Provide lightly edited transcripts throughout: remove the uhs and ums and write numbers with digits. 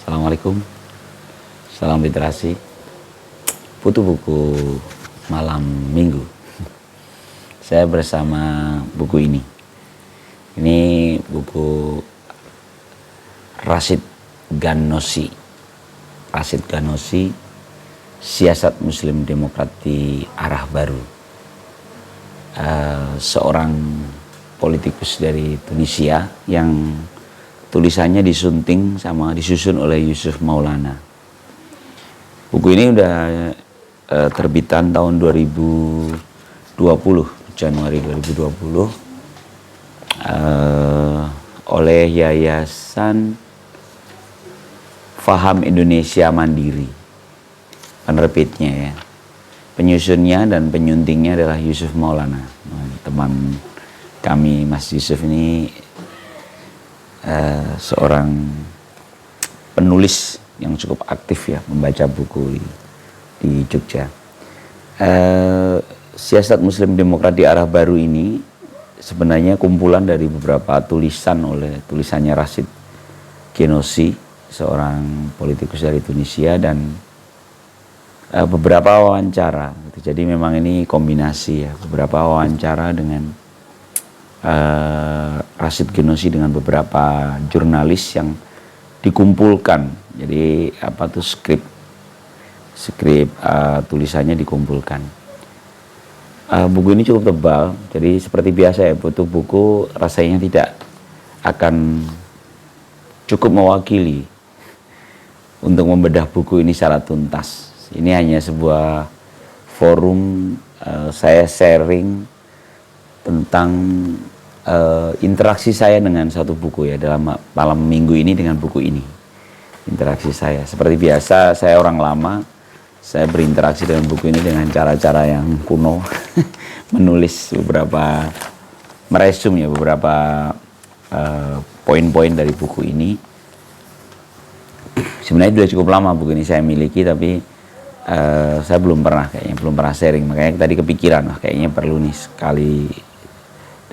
Assalamualaikum, salam literasi. Putu buku malam minggu. Saya bersama buku ini. Ini buku Rashid Ghannouchi. Rashid Ghannouchi, Siasat Muslim Demokrat di Arah Baru. Seorang politikus dari Tunisia yang tulisannya disusun oleh Yusuf Maulana. Buku ini udah terbitan tahun 2020, Januari 2020, oleh Yayasan Faham Indonesia Mandiri. Penerbitnya ya. Penyusunnya dan penyuntingnya adalah Yusuf Maulana. Teman kami Mas Yusuf ini seorang penulis yang cukup aktif ya, membaca buku di Jogja. Siasat Muslim Demokrat di Arah Baru ini sebenarnya kumpulan dari beberapa tulisannya Rashid Ghannouchi, seorang politikus dari Tunisia, dan beberapa wawancara. Jadi memang ini kombinasi ya, beberapa wawancara dengan Rashid Ghannouchi dengan beberapa jurnalis yang dikumpulkan. Jadi skrip tulisannya dikumpulkan. Buku ini cukup tebal, jadi seperti biasa ya, buku rasanya tidak akan cukup mewakili untuk membedah buku ini secara tuntas. Ini hanya sebuah forum saya sharing tentang interaksi saya dengan satu buku ya, dalam malam minggu ini dengan buku ini. Interaksi saya seperti biasa, saya orang lama, saya berinteraksi dengan buku ini dengan cara-cara yang kuno. Menulis meresum ya beberapa poin-poin dari buku ini. Sebenarnya sudah cukup lama buku ini saya miliki, tapi saya belum pernah sharing. Makanya tadi kepikiran, kayaknya perlu nih sekali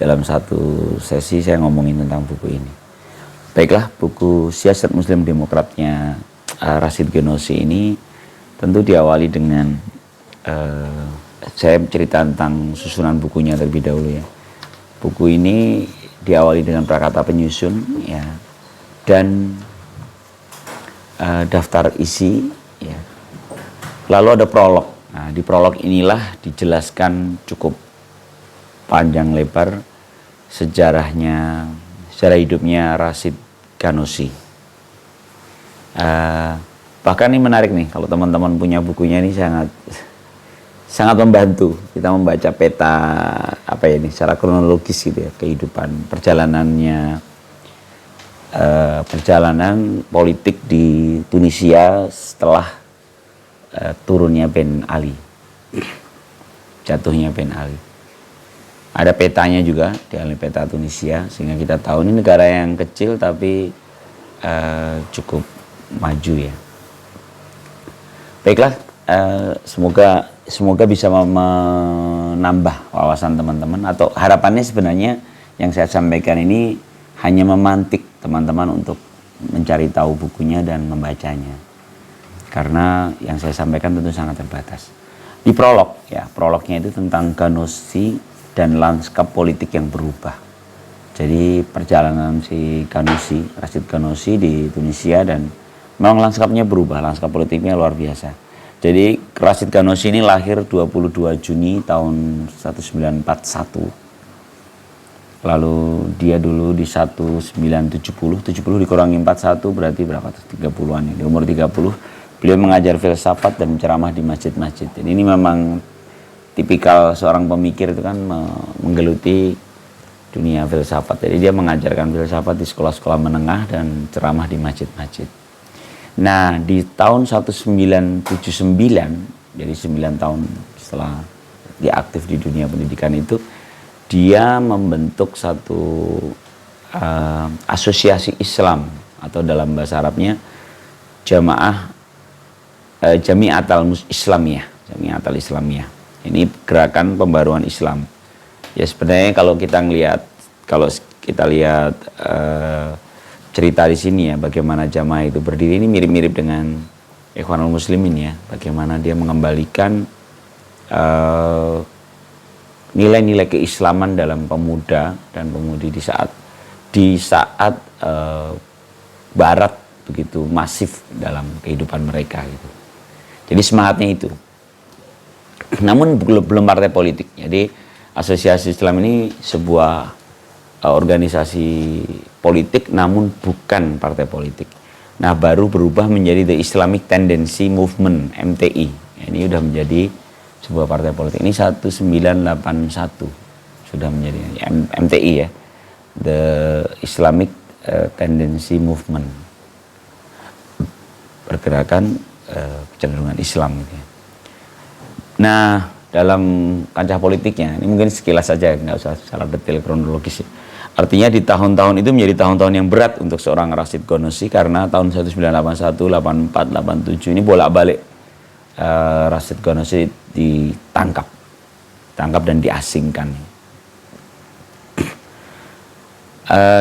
dalam satu sesi saya ngomongin tentang buku ini. Baiklah, buku Siasat Muslim Demokratnya Rashid Ghannouchi ini tentu diawali dengan saya cerita tentang susunan bukunya terlebih dahulu ya. Buku ini diawali dengan prakata penyusun ya, dan daftar isi ya. Lalu ada prolog. Nah, di prolog inilah dijelaskan cukup panjang lebar sejarah hidupnya Rashid Ghannouchi. Bahkan ini menarik nih, kalau teman-teman punya bukunya ini sangat membantu kita membaca peta secara kronologis gitu ya, kehidupan perjalanan politik di Tunisia setelah turunnya Ben Ali, jatuhnya Ben Ali. Ada petanya juga, di peta Tunisia, sehingga kita tahu ini negara yang kecil tapi cukup maju ya. Baiklah, semoga bisa menambah wawasan teman-teman, atau harapannya sebenarnya yang saya sampaikan ini hanya memantik teman-teman untuk mencari tahu bukunya dan membacanya. Karena yang saya sampaikan tentu sangat terbatas. Di prolognya itu tentang Ghannouchi dan lanskap politik yang berubah. Jadi perjalanan si Rashid Ghannouchi di Tunisia, dan memang lanskapnya berubah, lanskap politiknya luar biasa. Jadi Rashid Ghannouchi ini lahir 22 Juni tahun 1941. Lalu dia dulu di 1970 dikurangi 41 berarti berapa tuh? 30-an ya. Di umur 30 beliau mengajar filsafat dan menceramah di masjid-masjid. Dan ini memang tipikal seorang pemikir itu kan, menggeluti dunia filsafat. Jadi dia mengajarkan filsafat di sekolah-sekolah menengah dan ceramah di masjid-masjid. Nah, di tahun 1979, jadi 9 tahun setelah dia aktif di dunia pendidikan itu, dia membentuk satu asosiasi Islam, atau dalam bahasa Arabnya Jami'at al-Islamiyah. Ini gerakan pembaruan Islam. Ya sebenarnya kalau kita lihat cerita di sini ya, bagaimana jamaah itu berdiri ini mirip-mirip dengan Ikhwanul Muslimin ya, bagaimana dia mengembalikan nilai-nilai keislaman dalam pemuda dan pemudi di saat Barat begitu masif dalam kehidupan mereka gitu. Jadi semangatnya itu. Namun belum partai politik. Jadi Asosiasi Islam ini sebuah organisasi politik namun bukan partai politik. Nah, baru berubah menjadi The Islamic Tendency Movement (MTI). Ini sudah menjadi sebuah partai politik. Ini 1981 sudah menjadi MTI ya. The Islamic Tendency Movement. Pergerakan kecenderungan Islam gitu ya. Nah, dalam kancah politiknya, ini mungkin sekilas saja, nggak usah secara detail kronologis ya. Artinya di tahun-tahun itu menjadi tahun-tahun yang berat untuk seorang Rashid Ghannouchi, karena tahun 1981, 84, 87 ini bolak-balik Rashid Ghannouchi ditangkap dan diasingkan.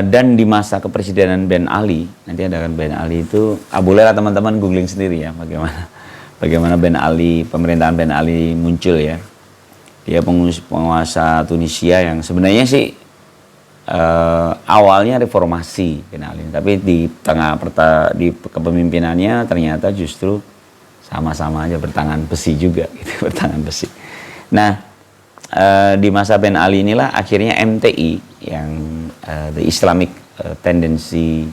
Dan di masa kepresidenan Ben Ali, nanti ada kan Ben Ali itu, bolehlah teman-teman googling sendiri ya bagaimana Ben Ali, pemerintahan Ben Ali muncul ya. Dia penguasa Tunisia yang sebenarnya sih awalnya reformasi Ben Ali, tapi di di kepemimpinannya ternyata justru sama-sama aja bertangan besi juga gitu, bertangan besi. Nah, di masa Ben Ali inilah akhirnya MTI yang The Islamic Tendency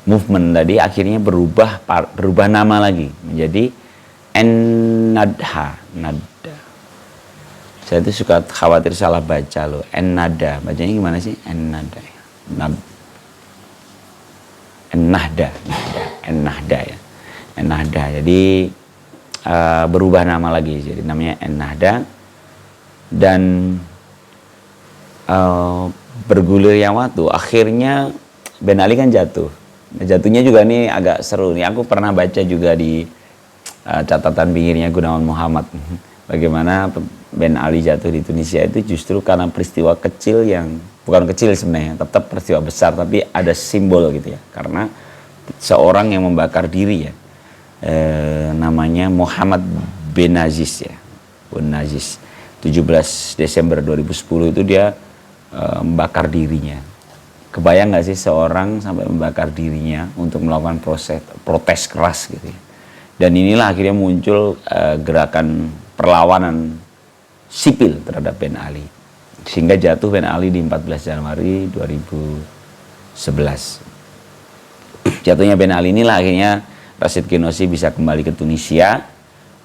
Movement tadi akhirnya berubah nama lagi menjadi Ennahda. Saya tuh suka khawatir salah baca loh. Ennahda, bacanya gimana sih? Ennahda. Ennahda ya. Ennahda. Jadi berubah nama lagi, jadi namanya Ennahda. Dan bergulirnya waktu, akhirnya Ben Ali kan jatuh. Jatuhnya juga nih agak seru nih. Aku pernah baca juga di catatan pinggirnya Gunawan Muhammad, bagaimana Ben Ali jatuh di Tunisia itu justru karena peristiwa kecil yang bukan kecil sebenarnya, tetap peristiwa besar tapi ada simbol gitu ya, karena seorang yang membakar diri ya, namanya Muhammad bin Aziz ya, bin Aziz, 17 Desember 2010 itu dia membakar dirinya. Kebayang nggak sih seorang sampai membakar dirinya untuk melakukan protes keras gitu ya. Dan inilah akhirnya muncul gerakan perlawanan sipil terhadap Ben Ali. Sehingga jatuh Ben Ali di 14 Januari 2011. Jatuhnya Ben Ali inilah akhirnya Rashid Ghannouchi bisa kembali ke Tunisia.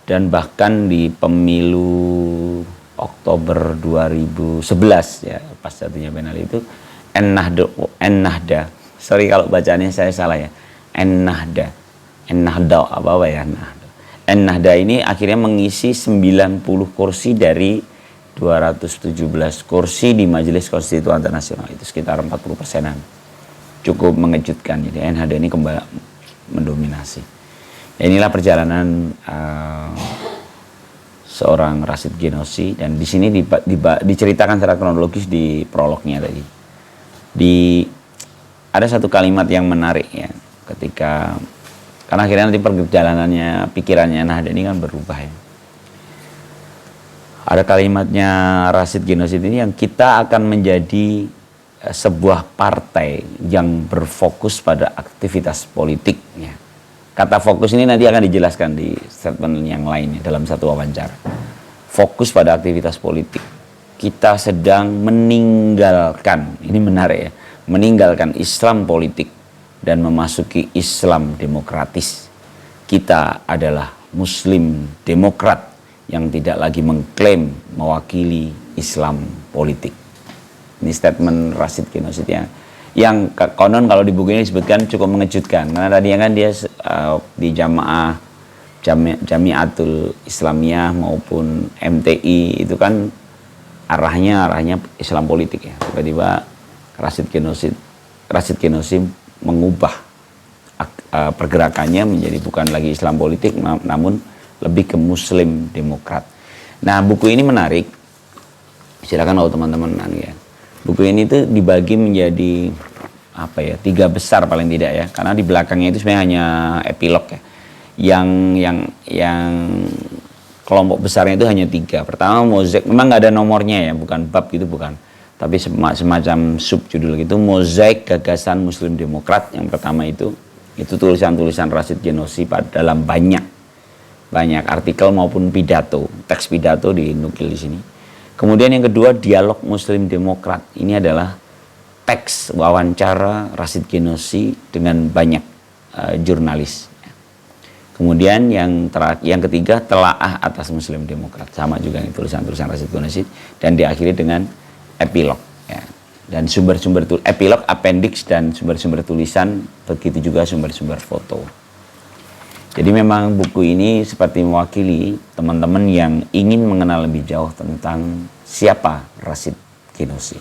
Dan bahkan di pemilu Oktober 2011 ya, pas jatuhnya Ben Ali itu, Ennahda. Sorry kalau bacaannya saya salah ya. Ennahda ya. Ennahda ini akhirnya mengisi 90 kursi dari 217 kursi di Majelis Konstituante Nasional, itu sekitar 40%-an. Cukup mengejutkan. Jadi Ennahda ini kembali mendominasi. Ya, inilah perjalanan seorang Rashid Ghannouchi, dan di sini diceritakan secara kronologis di prolognya tadi. Ada satu kalimat yang menarik ya, karena akhirnya nanti perjalanannya, pikirannya Nahda ini kan berubah ya. Ada kalimatnya Rashid Ghannouchi ini, yang kita akan menjadi sebuah partai yang berfokus pada aktivitas politik ya. Kata fokus ini nanti akan dijelaskan di statement yang lainnya dalam satu wawancara. Fokus pada aktivitas politik. Kita sedang meninggalkan, ini menarik ya, meninggalkan Islam politik dan memasuki Islam demokratis. Kita adalah Muslim demokrat yang tidak lagi mengklaim mewakili Islam politik. Ini statement Rashid Ghannouchi yang konon kalau di buku ini disebutkan cukup mengejutkan, karena tadinya kan dia di Jamiatul Islamiyah maupun MTI itu kan arahnya Islam politik ya. Tiba-tiba Rashid Ghannouchi mengubah pergerakannya menjadi bukan lagi Islam politik, namun lebih ke Muslim demokrat. Nah, buku ini menarik. Silakan kalau teman-teman ya. Buku ini tuh dibagi menjadi apa ya, 3 besar paling tidak ya, karena di belakangnya itu sebenarnya hanya epilog ya. Yang kelompok besarnya itu hanya 3. Pertama mozaik, memang nggak ada nomornya ya, bukan bab gitu, bukan, tapi semacam subjudul gitu, mozaik gagasan Muslim Demokrat. Yang pertama itu tulisan-tulisan Rashid Ghenosi dalam banyak artikel maupun pidato, teks pidato dinukil di sini. Kemudian yang kedua, dialog Muslim Demokrat. Ini adalah teks wawancara Rashid Ghenosi dengan banyak jurnalis. Kemudian yang ketiga, telaah atas Muslim Demokrat, sama juga ini tulisan-tulisan Rashid Ghenosi, dan diakhiri dengan epilog ya. Dan sumber-sumber epilog, appendix, dan sumber-sumber tulisan, begitu juga sumber-sumber foto. Jadi memang buku ini seperti mewakili teman-teman yang ingin mengenal lebih jauh tentang siapa Rashid Ghenosi.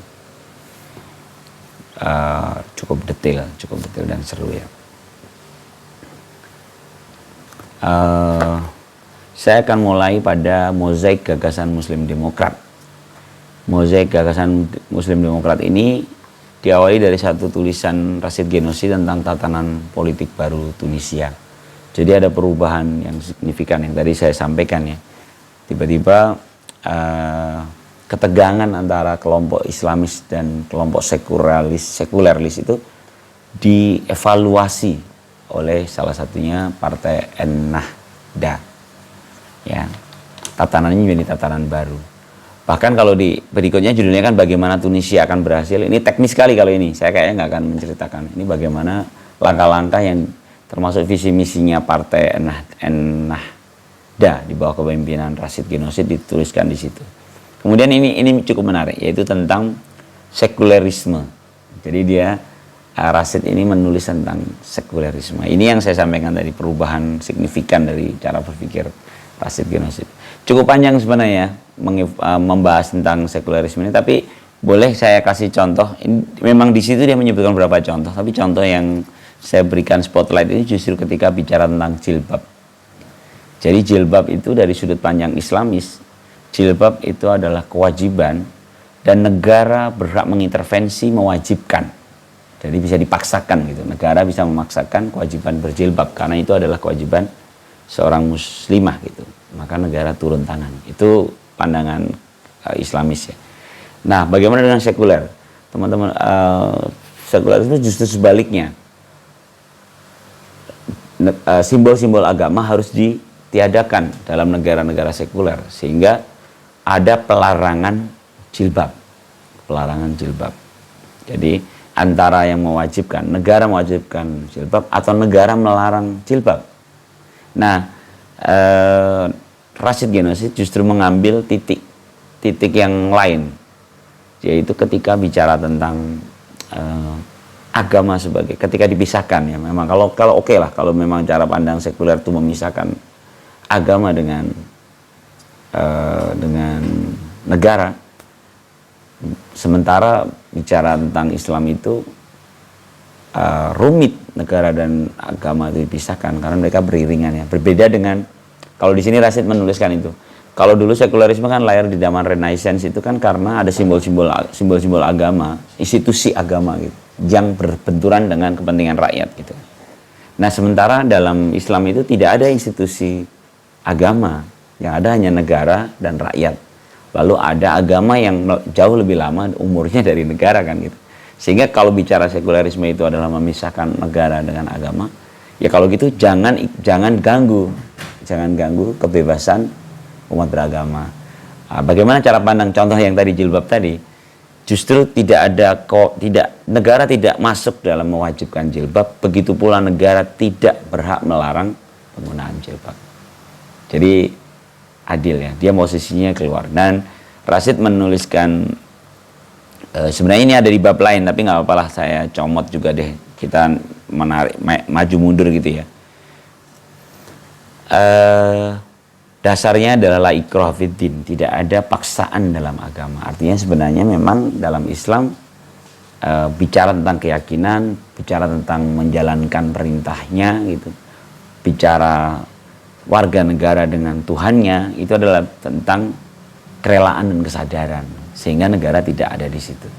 Cukup detail dan seru ya. Saya akan mulai pada mozaik gagasan Muslim Demokrat. Mozaik gagasan Muslim Demokrat ini diawali dari satu tulisan Rashid Ghenosi tentang tatanan politik baru Tunisia. Jadi ada perubahan yang signifikan yang tadi saya sampaikan ya. Tiba-tiba ketegangan antara kelompok Islamis dan kelompok sekuleris itu dievaluasi oleh salah satunya Partai Ennahda. Ya, tatanannya menjadi tatanan baru. Bahkan kalau di berikutnya judulnya kan bagaimana Tunisia akan berhasil. Ini teknis sekali kalau ini. Saya kayaknya nggak akan menceritakan. Ini bagaimana langkah-langkah yang termasuk visi misinya Partai Ennahda di bawah kepemimpinan Rashid Ghenosi dituliskan di situ. Kemudian ini cukup menarik, yaitu tentang sekulerisme. Jadi Rashid ini menulis tentang sekulerisme. Ini yang saya sampaikan tadi, perubahan signifikan dari cara berpikir Rashid Ghenosi. Cukup panjang sebenarnya membahas tentang sekulerisme ini, tapi boleh saya kasih contoh. Memang di situ dia menyebutkan beberapa contoh, tapi contoh yang saya berikan spotlight ini justru ketika bicara tentang jilbab. Jadi jilbab itu dari sudut pandang Islamis, jilbab itu adalah kewajiban dan negara berhak mengintervensi, mewajibkan. Jadi bisa dipaksakan gitu. Negara bisa memaksakan kewajiban berjilbab karena itu adalah kewajiban seorang muslimah gitu. Maka negara turun tangan. Itu pandangan Islamis ya. Nah, bagaimana dengan sekuler? Teman-teman, sekuler itu justru sebaliknya. Simbol-simbol agama harus ditiadakan dalam negara-negara sekuler sehingga ada pelarangan jilbab. Jadi antara yang mewajibkan, negara mewajibkan jilbab atau negara melarang jilbab. Nah, Rashid Ghenosi justru mengambil titik yang lain, yaitu ketika bicara tentang agama sebagai ketika dipisahkan ya. Memang kalau oke lah kalau memang cara pandang sekuler itu memisahkan agama dengan negara. Sementara bicara tentang Islam itu rumit negara dan agama itu dipisahkan karena mereka beriringan ya. Berbeda dengan kalau di sini Rashid menuliskan itu. Kalau dulu sekulerisme kan lahir di zaman Renaissance itu kan karena ada simbol-simbol agama, institusi agama gitu, yang berbenturan dengan kepentingan rakyat gitu. Nah, sementara dalam Islam itu tidak ada institusi agama, yang ada hanya negara dan rakyat. Lalu ada agama yang jauh lebih lama umurnya dari negara kan gitu. Sehingga kalau bicara sekulerisme itu adalah memisahkan negara dengan agama, ya kalau gitu jangan ganggu kebebasan umat beragama. Bagaimana cara pandang contoh yang tadi jilbab tadi? Justru negara tidak masuk dalam mewajibkan jilbab, begitu pula negara tidak berhak melarang penggunaan jilbab. Jadi adil ya, dia posisinya keluar. Dan Rashid menuliskan sebenarnya ini ada di bab lain, tapi nggak apa-apa lah saya comot juga deh, kita menarik maju mundur gitu ya. Dasarnya adalah la ikraha fiddin, tidak ada paksaan dalam agama. Artinya sebenarnya memang dalam Islam bicara tentang keyakinan, bicara tentang menjalankan perintahnya gitu, bicara warga negara dengan Tuhannya, itu adalah tentang kerelaan dan kesadaran, sehingga negara tidak ada di situ.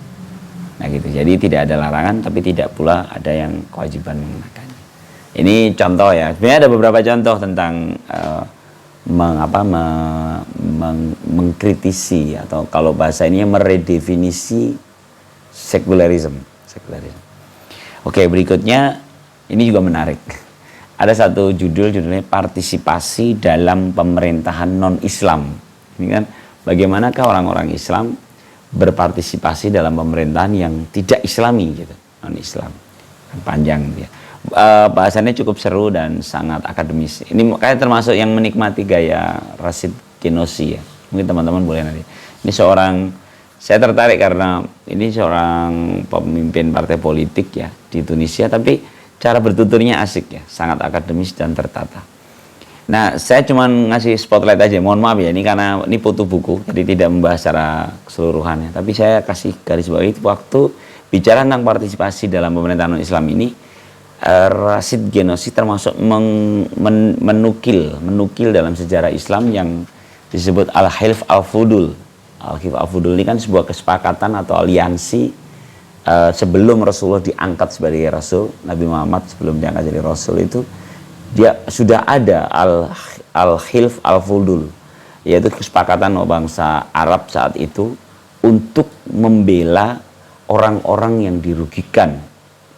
Nah gitu. Jadi tidak ada larangan, tapi tidak pula ada yang kewajiban mengenakannya. Ini contoh ya. Sebenarnya ada beberapa contoh tentang mengkritisi atau kalau bahasa ini meredefinisi sekularisme. Oke, berikutnya ini juga menarik. Ada satu judulnya partisipasi dalam pemerintahan non-Islam. Ini kan bagaimanakah orang-orang Islam berpartisipasi dalam pemerintahan yang tidak Islami gitu, non-Islam. Panjang dia. Bahasannya cukup seru dan sangat akademis. Ini kayak termasuk yang menikmati gaya Rashid Ghannouchi ya. Mungkin teman-teman boleh nanti. Ini saya tertarik karena ini seorang pemimpin partai politik ya di Tunisia, tapi cara bertuturnya asik ya, sangat akademis dan tertata. Nah, saya cuma ngasih spotlight aja, mohon maaf ya, ini karena ini foto buku, jadi tidak membahas secara keseluruhannya. Tapi saya kasih garis bawahi waktu bicara tentang partisipasi dalam pemerintahan Islam ini, Rashid Ghannouchi termasuk menukil dalam sejarah Islam yang disebut Al-Hilf Al-Fudul. Al-Hilf Al-Fudul ini kan sebuah kesepakatan atau aliansi sebelum Rasulullah diangkat sebagai Rasul, Nabi Muhammad sebelum diangkat jadi Rasul itu dia sudah ada Al-Hilf Al-Fudul, yaitu kesepakatan bangsa Arab saat itu untuk membela orang-orang yang dirugikan.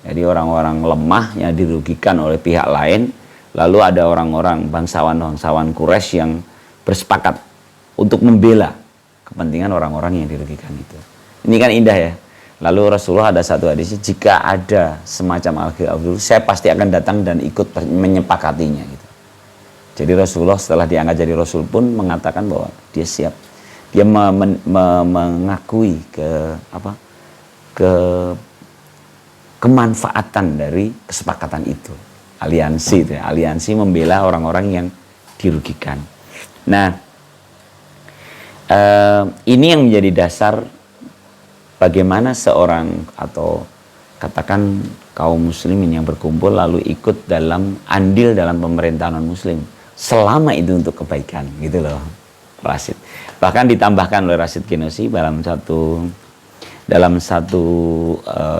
Jadi orang-orang lemah yang dirugikan oleh pihak lain, lalu ada orang-orang bangsawan Quraisy yang bersepakat untuk membela kepentingan orang-orang yang dirugikan itu. Ini kan indah ya. Lalu Rasulullah ada satu hadis, jika ada semacam Al-Hilf, saya pasti akan datang dan ikut menyepakatinya gitu. Jadi Rasulullah setelah diangkat jadi Rasul pun mengatakan bahwa dia siap. Dia mengakui kemanfaatan dari kesepakatan itu. Aliansi itu ya. Aliansi membela orang-orang yang dirugikan. Nah, ini yang menjadi dasar bagaimana seorang atau katakan kaum muslimin yang berkumpul lalu ikut andil dalam pemerintahan non-muslim selama itu untuk kebaikan gitu loh Rashid. Bahkan ditambahkan oleh Rashid Ghannouchi dalam satu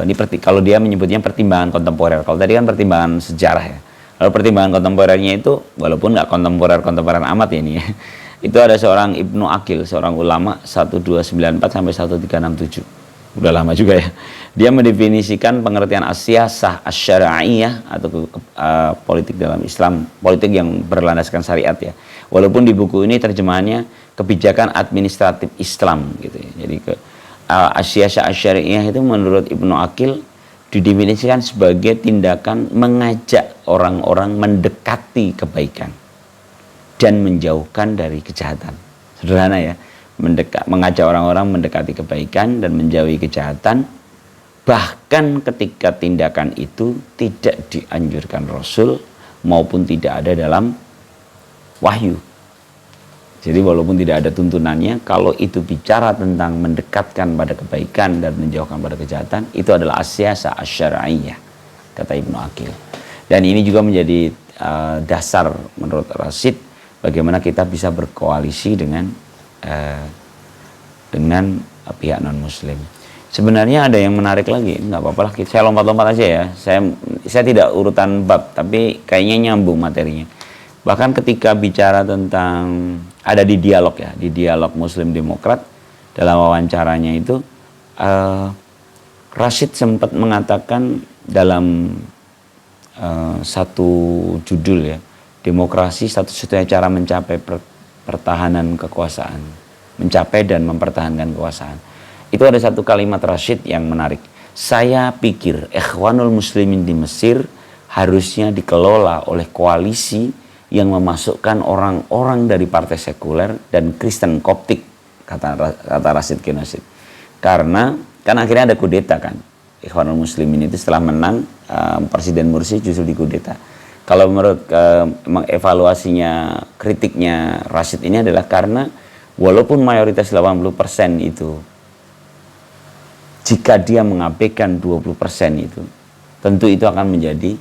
ini kalau dia menyebutnya pertimbangan kontemporer. Kalau tadi kan pertimbangan sejarah ya. Lalu pertimbangan kontemporernya itu walaupun nggak kontemporer amat ya ini ya. Itu ada seorang Ibnu Aqil, seorang ulama 1294 sampai 1367. Udah lama juga ya. Dia mendefinisikan pengertian as-siyasah asy-syar'iyyah atau politik dalam Islam, politik yang berlandaskan syariat ya. Walaupun di buku ini terjemahannya kebijakan administratif Islam gitu ya. Jadi as-siyasah asy-syar'iyyah itu menurut Ibnu Aqil didefinisikan sebagai tindakan mengajak orang-orang mendekati kebaikan dan menjauhkan dari kejahatan. Sederhana ya. Mengajak orang-orang mendekati kebaikan dan menjauhi kejahatan, bahkan ketika tindakan itu tidak dianjurkan Rasul maupun tidak ada dalam wahyu. Jadi walaupun tidak ada tuntunannya, kalau itu bicara tentang mendekatkan pada kebaikan dan menjauhkan pada kejahatan, itu adalah as-siyasah asy-syar'iyyah, kata Ibnu Aqil. Dan ini juga menjadi dasar menurut Rashid bagaimana kita bisa berkoalisi dengan pihak non-muslim. Sebenarnya ada yang menarik lagi, nggak apa-apa lah, saya lompat-lompat aja ya. Saya tidak urutan bab, tapi kayaknya nyambung materinya. Bahkan ketika bicara tentang, ada di dialog ya, di dialog Muslim Demokrat, dalam wawancaranya itu, Rashid sempat mengatakan dalam satu judul ya, demokrasi satu-satunya cara mencapai pertahanan kekuasaan, mencapai dan mempertahankan kekuasaan. Itu ada satu kalimat Rashid yang menarik. Saya pikir Ikhwanul Muslimin di Mesir harusnya dikelola oleh koalisi yang memasukkan orang-orang dari partai sekuler dan Kristen Koptik, kata Rashid Ghannouchi. Karena kan akhirnya ada kudeta kan. Ikhwanul Muslimin itu setelah menang, Presiden Mursi justru dikudeta. Kalau menurut evaluasinya, kritiknya Rashid ini adalah karena walaupun mayoritas 80% itu, jika dia mengabaikan 20% itu, tentu itu akan menjadi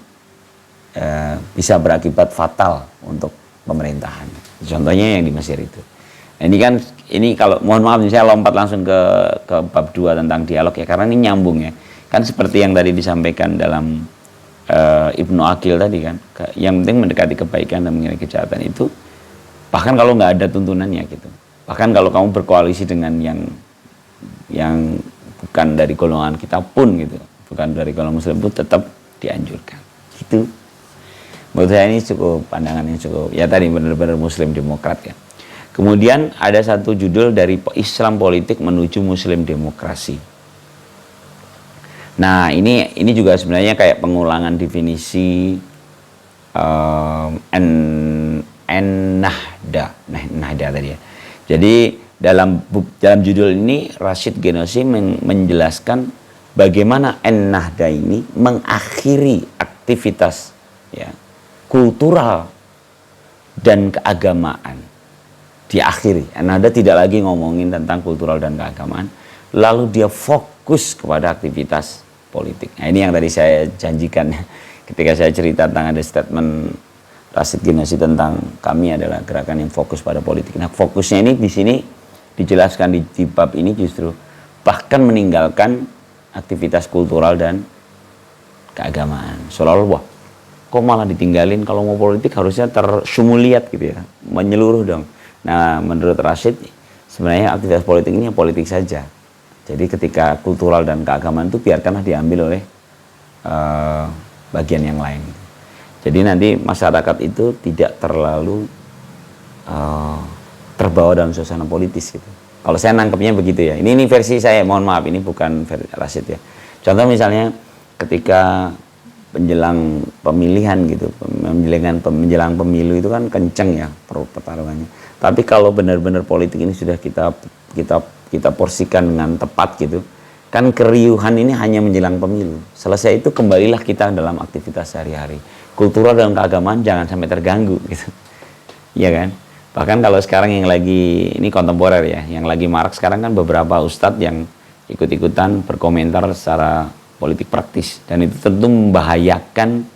bisa berakibat fatal untuk pemerintahan. Contohnya yang di Mesir itu. Nah, ini kalau mohon maaf nih, saya lompat langsung ke bab 2 tentang dialog ya, karena ini nyambung ya. Kan seperti yang tadi disampaikan dalam Ibnu Aqil tadi kan, yang penting mendekati kebaikan dan menghindari kejahatan itu, bahkan kalau nggak ada tuntunannya gitu. Bahkan kalau kamu berkoalisi dengan yang bukan dari golongan kita pun gitu, bukan dari golongan muslim pun tetap dianjurkan. Gitu. Menurut saya ini cukup pandangan yang cukup, ya tadi benar-benar muslim demokrat ya. Kemudian ada satu judul dari Islam politik menuju muslim demokrasi. Nah ini juga sebenarnya kayak pengulangan definisi Nahda tadi ya. Jadi dalam judul ini Rashid Ghannouchi menjelaskan bagaimana Nahda ini mengakhiri aktivitas ya, kultural dan keagamaan. Diakhiri. Nahda tidak lagi ngomongin tentang kultural dan keagamaan, lalu dia fokus kepada aktivitas politik. Nah ini yang tadi saya janjikan ketika saya cerita tentang ada statement Rashid Ghannouchi tentang kami adalah gerakan yang fokus pada politik. Nah fokusnya ini di sini dijelaskan di bab ini justru bahkan meninggalkan aktivitas kultural dan keagamaan. Seolah-olah wah, kok malah ditinggalin, kalau mau politik harusnya tersumuliat gitu ya, menyeluruh dong. Nah menurut Rashid sebenarnya aktivitas politik ini politik saja. Jadi ketika kultural dan keagamaan itu biarkanlah diambil oleh bagian yang lain. Jadi nanti masyarakat itu tidak terlalu terbawa dalam suasana politis gitu. Kalau saya nangkepnya begitu ya. Ini versi saya, mohon maaf ini bukan versi Rashid ya. Contoh misalnya ketika menjelang pemilihan gitu, menjelang pemilu itu kan kenceng ya pertarungannya. Tapi kalau benar-benar politik ini sudah kita porsikan dengan tepat gitu, kan keriuhan ini hanya menjelang pemilu. Selesai itu kembalilah kita dalam aktivitas sehari-hari. Kultural dan keagamaan jangan sampai terganggu gitu. Iya kan? Bahkan kalau sekarang yang lagi, ini kontemporer ya, yang lagi marak sekarang kan beberapa ustadz yang ikut-ikutan berkomentar secara politik praktis, dan itu tentu membahayakan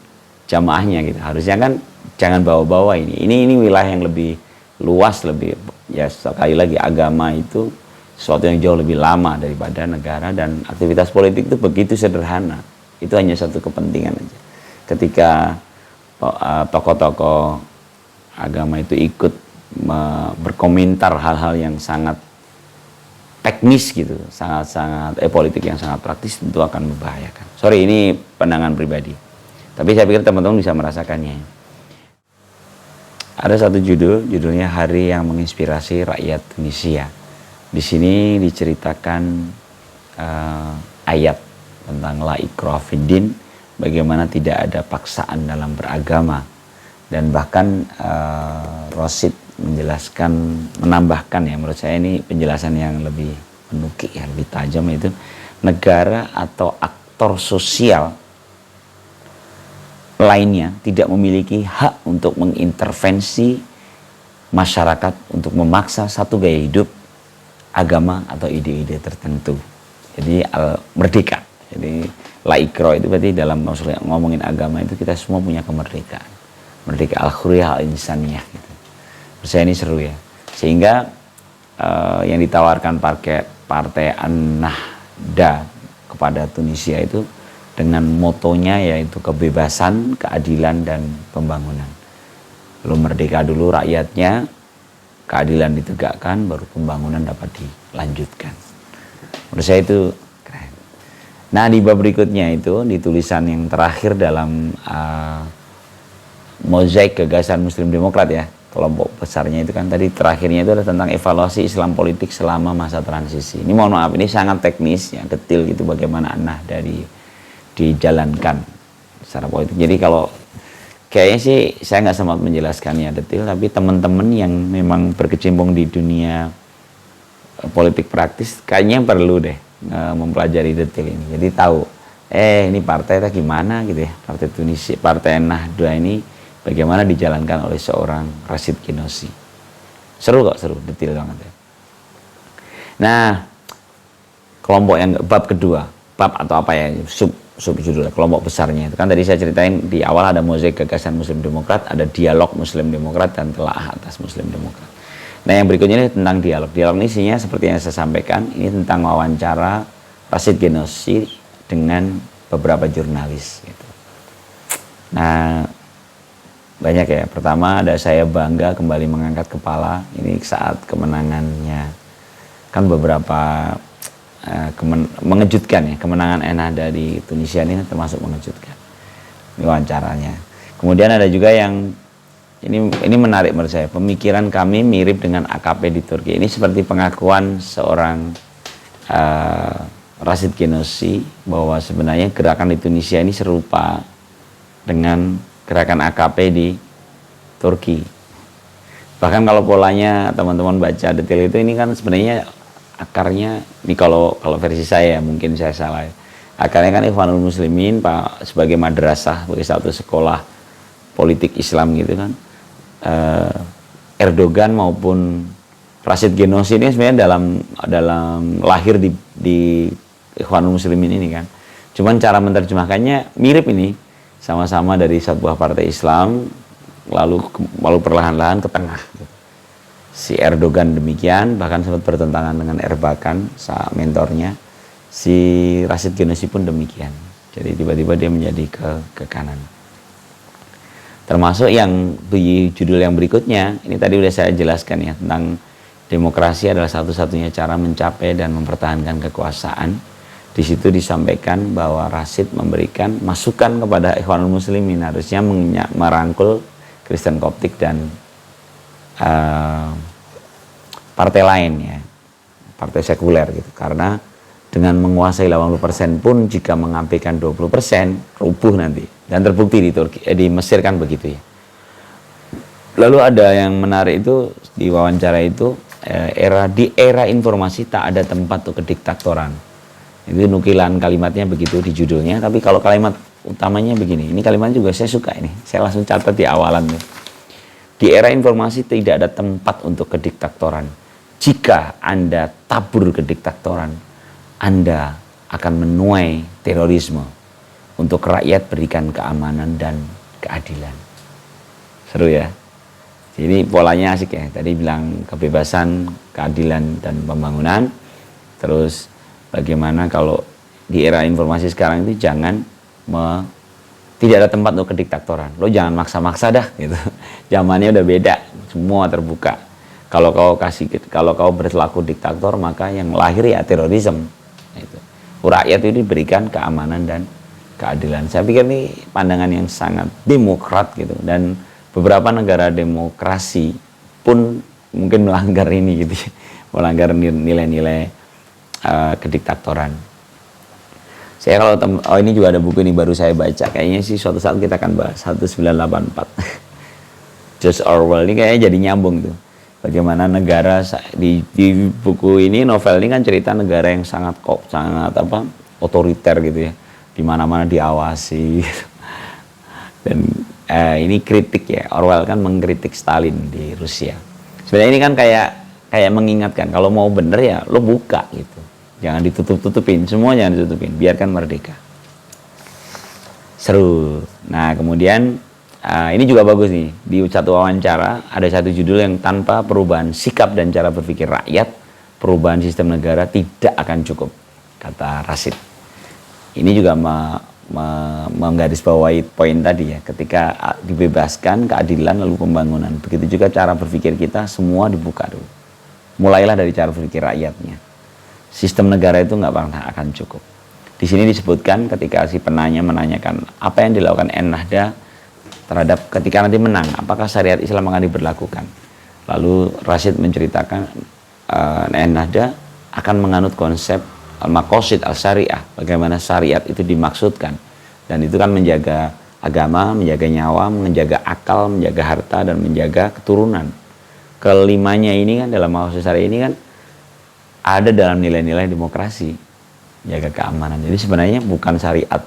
jamaahnya gitu. Harusnya kan jangan bawa-bawa ini. Ini wilayah yang lebih luas, lebih ya sekali lagi agama itu sesuatu yang jauh lebih lama daripada negara, dan aktivitas politik itu begitu sederhana. Itu hanya satu kepentingan aja. Ketika tokoh-tokoh agama itu ikut berkomentar hal-hal yang sangat teknis gitu, sangat politik yang sangat praktis, tentu akan membahayakan. Sorry, ini pandangan pribadi. Tapi saya pikir teman-teman bisa merasakannya. Ada satu judulnya Hari yang Menginspirasi Rakyat Tunisia. Di sini diceritakan ayat tentang la ikraha fiddin, bagaimana tidak ada paksaan dalam beragama, dan bahkan Rashid menambahkan ya, menurut saya ini penjelasan yang lebih menukik ya, lebih tajam, itu negara atau aktor sosial lainnya tidak memiliki hak untuk mengintervensi masyarakat untuk memaksa satu gaya hidup, agama atau ide-ide tertentu. Jadi merdeka. Jadi la ikraha itu berarti dalam maksudnya ngomongin agama itu kita semua punya kemerdekaan. Merdeka al-hurriyah al-insaniyah gitu. Saya ini seru ya. Sehingga yang ditawarkan partai An-Nahda kepada Tunisia itu dengan motonya yaitu kebebasan, keadilan, dan pembangunan. Belum merdeka dulu rakyatnya, keadilan ditegakkan, baru pembangunan dapat dilanjutkan. Menurut saya itu keren. Nah di bab berikutnya itu, di tulisan yang terakhir dalam mozaik gagasan Muslim Demokrat ya, kelompok besarnya itu kan tadi terakhirnya itu ada tentang evaluasi Islam politik selama masa transisi. Ini mohon maaf, ini sangat teknis ya, detail gitu bagaimana Nahda dijalankan secara politik. Jadi kalau kayaknya sih saya nggak sempat menjelaskannya detail, tapi teman-teman yang memang berkecimpung di dunia politik praktis kayaknya perlu deh mempelajari detail ini. Jadi tahu ini partai gimana gitu ya, partai Tunisia, partai Nahda ini bagaimana dijalankan oleh seorang Rashid Ghannouchi. Seru kok, seru, detail banget ya. Nah, kelompok yang bab kedua, bab atau apa ya, subjudul kelompok besarnya itu kan tadi saya ceritain di awal ada mozaik gagasan Muslim Demokrat, ada dialog Muslim Demokrat, dan telaah atas Muslim Demokrat. Nah, yang berikutnya ini tentang dialog. Dialog ini isinya seperti yang saya sampaikan, ini tentang wawancara Rashid Ghannouchi dengan beberapa jurnalis gitu. Nah, banyak ya. Pertama ada saya bangga kembali mengangkat kepala. Ini saat kemenangannya. Kan beberapa mengejutkan ya. Kemenangan Ennahda di Tunisia ini termasuk mengejutkan. Ini wawancaranya. Kemudian ada juga yang ini menarik menurut saya. Pemikiran kami mirip dengan AKP di Turki. Ini seperti pengakuan seorang Rashid Ghannouchi bahwa sebenarnya gerakan di Tunisia ini serupa dengan gerakan AKP di Turki. Bahkan kalau polanya teman-teman baca detail itu, ini kan sebenarnya akarnya, ini kalau versi saya mungkin saya salah ya. Akarnya kan Ikhwanul Muslimin Pak, sebagai madrasah, sebagai satu sekolah politik Islam gitu kan. Erdogan maupun Rashid Ghannouchi ini sebenarnya dalam lahir di Ikhwanul Muslimin ini kan. Cuman cara menerjemahkannya mirip ini, sama-sama dari sebuah partai Islam lalu perlahan-lahan ke tengah. Si Erdogan demikian, bahkan sempat bertentangan dengan Erbakan, mentornya. Si Rashid Ghannouchi pun demikian. Jadi tiba-tiba dia menjadi ke kanan. Termasuk yang di judul yang berikutnya, ini tadi udah saya jelaskan ya, tentang demokrasi adalah satu-satunya cara mencapai dan mempertahankan kekuasaan. Di situ disampaikan bahwa Rashid memberikan masukan kepada Ikhwanul Muslimin, harusnya merangkul Kristen Koptik dan partai lain ya, partai sekuler gitu. Karena dengan menguasai 80% pun jika mengabaikan 20% rubuh nanti. Dan terbukti di Mesir kan begitu ya. Lalu ada yang menarik itu di wawancara itu, di era informasi tak ada tempat untuk kediktatoran. Itu nukilan kalimatnya begitu di judulnya, tapi kalau kalimat utamanya begini, ini kalimat juga saya suka ini, saya langsung catat di awalan tuh. Di era informasi tidak ada tempat untuk kediktatoran. Jika Anda tabur kediktatoran, Anda akan menuai terorisme. Untuk rakyat berikan keamanan dan keadilan. Seru ya. Jadi polanya asik ya. Tadi bilang kebebasan, keadilan, dan pembangunan. Terus bagaimana kalau di era informasi sekarang itu tidak ada tempat untuk kediktatoran. Lo jangan maksa-maksa dah gitu. Zamannya udah beda, semua terbuka. Kalau kau berlaku diktator, maka yang lahir ya terorisme. Itu. Rakyat itu diberikan keamanan dan keadilan. Saya pikir ini pandangan yang sangat demokrat gitu, dan beberapa negara demokrasi pun mungkin melanggar ini gitu, melanggar nilai-nilai kediktatoran. Saya kalau ini juga ada buku ini baru saya baca, kayaknya sih suatu saat kita akan bahas 1984. George Orwell ini kayaknya jadi nyambung tuh. Bagaimana negara di buku ini, novel ini kan cerita negara yang sangat otoriter gitu ya. Di mana-mana diawasi. Dan ini kritik ya, Orwell kan mengkritik Stalin di Rusia. Sebenarnya ini kan kayak mengingatkan, kalau mau bener ya lo buka gitu. Jangan ditutup-tutupin, semua jangan ditutupin, biarkan merdeka. Seru. Nah, kemudian ini juga bagus nih, di satu wawancara ada satu judul yang tanpa perubahan sikap dan cara berpikir rakyat, perubahan sistem negara tidak akan cukup, kata Rashid. Ini juga menggarisbawahi poin tadi ya, ketika dibebaskan keadilan lalu pembangunan, begitu juga cara berpikir kita semua dibuka dulu. Mulailah dari cara berpikir rakyatnya. Sistem negara itu nggak pernah akan cukup. Di sini disebutkan ketika si penanya menanyakan apa yang dilakukan Ennahda terhadap ketika nanti menang, apakah syariat Islam akan diberlakukan. Lalu Rashid menceritakan Ennahda akan menganut konsep al-maqasid al-syariah, bagaimana syariat itu dimaksudkan, dan itu kan menjaga agama, menjaga nyawa, menjaga akal, menjaga harta, dan menjaga keturunan. Kelimanya ini kan dalam maqasid syariah ini kan ada dalam nilai-nilai demokrasi, menjaga keamanan. Jadi sebenarnya bukan syariat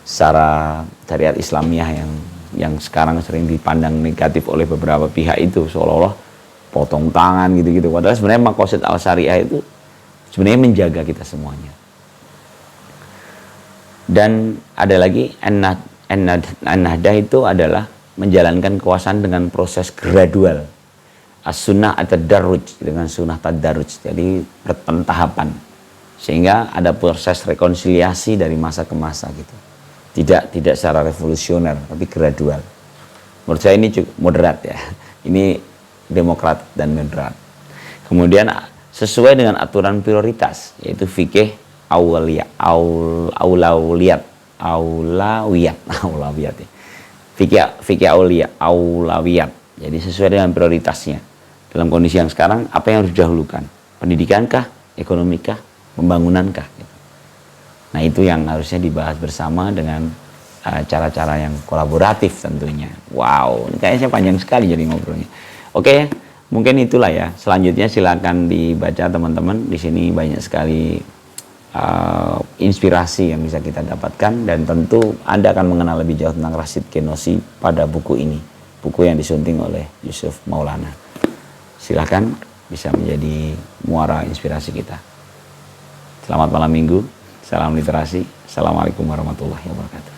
secara syariat Islamiyah yang sekarang sering dipandang negatif oleh beberapa pihak itu, seolah-olah potong tangan gitu-gitu. Padahal sebenarnya maqasid al-syariah itu sebenarnya menjaga kita semuanya. Dan ada lagi, Ennahda itu adalah menjalankan kekuasaan dengan proses gradual. as-sunnah at-tadarruj, dengan sunnah tadarruj, jadi berpentahapan, sehingga ada proses rekonsiliasi dari masa ke masa gitu, tidak secara revolusioner tapi gradual. Menurut saya ini cukup moderat ya, ini demokrat dan moderat. Kemudian sesuai dengan aturan prioritas, yaitu fikih aulawiyat ya. Fikih aulawiyat, jadi sesuai dengan prioritasnya. Dalam kondisi yang sekarang, apa yang harus didahulukan? Pendidikankah, ekonomikah, pembangunankah? Nah, itu yang harusnya dibahas bersama dengan cara-cara yang kolaboratif tentunya. Wow, ini kayaknya panjang sekali jadi ngobrolnya. Oke, mungkin itulah ya. Selanjutnya silakan dibaca teman-teman. Di sini banyak sekali inspirasi yang bisa kita dapatkan, dan tentu Anda akan mengenal lebih jauh tentang Rasyid Kenosi pada buku ini, buku yang disunting oleh Yusuf Maulana. Silakan, bisa menjadi muara inspirasi kita. Selamat malam minggu, salam literasi, assalamualaikum warahmatullahi wabarakatuh.